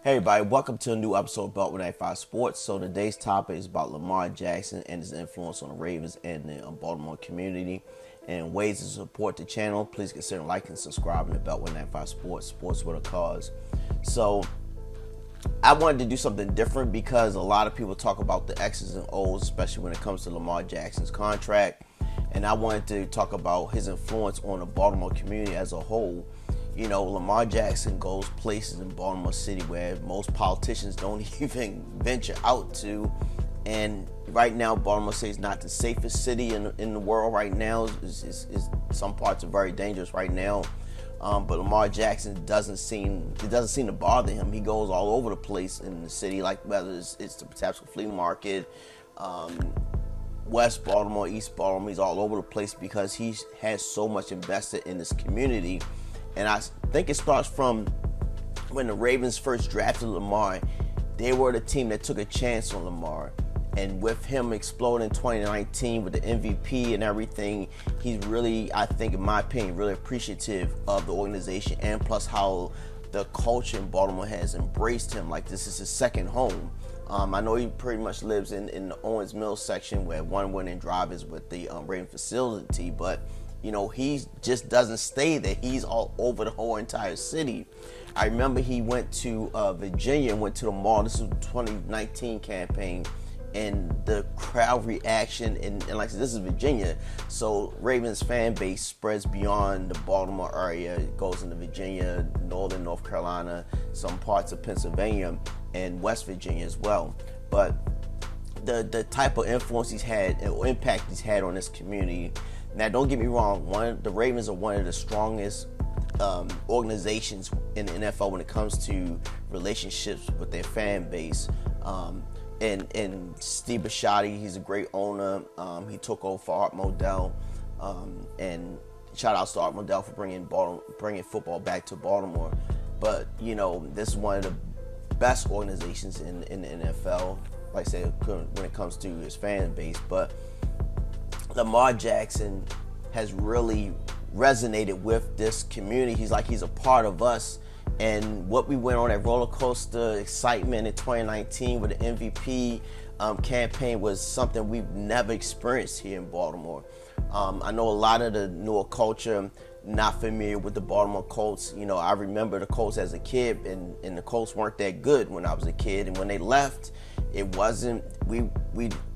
Hey everybody, welcome to a new episode of Beltway 95 Sports. So today's topic is about Lamar Jackson and his influence on the Ravens and the Baltimore community and ways to support the channel. Please consider liking and subscribing to Beltway 95 Sports, sports with a cause. So I wanted to do something different because a lot of people talk about the X's and O's, especially when it comes to Lamar Jackson's contract. And I wanted to talk about his influence on the Baltimore community as a whole. You know, Lamar Jackson goes places in Baltimore City where most politicians don't even venture out to. And right now, Baltimore City is not the safest city in the world right now. Some parts are very dangerous right now. But Lamar Jackson doesn't seem to bother him. He goes all over the place in the city, like whether it's the Patapsco Flea Market, West Baltimore, East Baltimore. He's all over the place because he has so much invested in this community. And I think it starts from when the Ravens first drafted Lamar. They were the team that took a chance on Lamar. And with him exploding in 2019 with the MVP and everything, he's really, I think, in my opinion, really appreciative of the organization, and plus how the culture in Baltimore has embraced him. Like, this is his second home. I know he pretty much lives in the Owens Mills section where one winning drive is with the Raven facility, but you know, he just doesn't stay there. He's all over the whole entire city. I remember he went to Virginia and went to the mall. This was the 2019 campaign. And the crowd reaction, and like I said, this is Virginia. So Ravens fan base spreads beyond the Baltimore area. It goes into Virginia, northern North Carolina, some parts of Pennsylvania, and West Virginia as well. But the type of influence he's had, or impact he's had on this community. Now, don't get me wrong. The Ravens are one of the strongest organizations in the NFL when it comes to relationships with their fan base. And Steve Bisciotti, he's a great owner. He took over for Art Modell, and shout outs to Art Modell for bringing football back to Baltimore. But you know, this is one of the best organizations in the NFL. Like I said, when it comes to his fan base, but Lamar Jackson has really resonated with this community. He's a part of us. And what we went on, that roller coaster excitement in 2019 with the MVP campaign, was something we've never experienced here in Baltimore. I know a lot of the newer culture not familiar with the Baltimore Colts. You know, I remember the Colts as a kid, and the Colts weren't that good when I was a kid. And when they left, it wasn't, we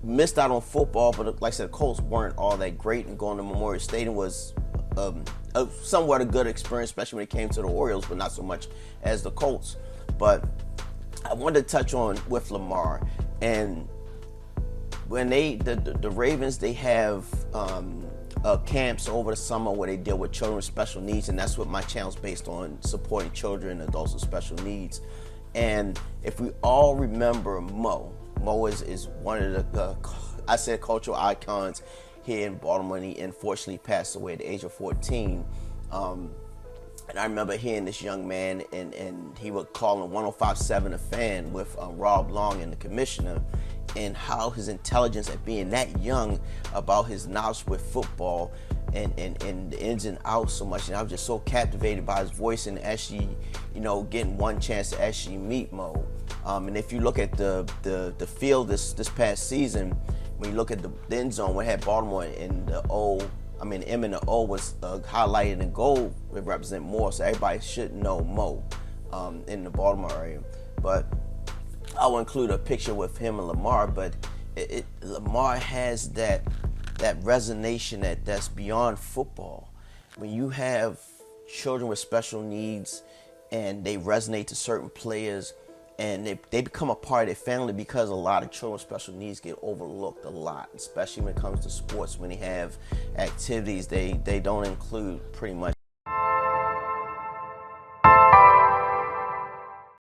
missed out on football, but like I said, the Colts weren't all that great, and going to Memorial Stadium was somewhat a good experience, especially when it came to the Orioles, but not so much as the Colts. But I wanted to touch on with Lamar, and when the Ravens, they have camps over the summer where they deal with children with special needs, and that's what my channel's based on, supporting children and adults with special needs. And if we all remember Mo is one of the I said cultural icons here in Baltimore, and he unfortunately passed away at the age of 14. And I remember hearing this young man, and he would call him 105.7 a fan with Rob Long and the commissioner, and how his intelligence at being that young about his knowledge with football and the ins and outs so much. And I was just so captivated by his voice, and actually, you know, getting one chance to actually meet Mo. And if you look at the field this past season, when you look at the end zone, we had Baltimore in the the M and the O was highlighted in gold. It represent more, so everybody should know Mo in the Baltimore area. But I will include a picture with him and Lamar. But Lamar has that resonation that's beyond football. When you have children with special needs and they resonate to certain players, and they become a part of their family, because a lot of children with special needs get overlooked a lot, especially when it comes to sports. When they have activities, they don't include pretty much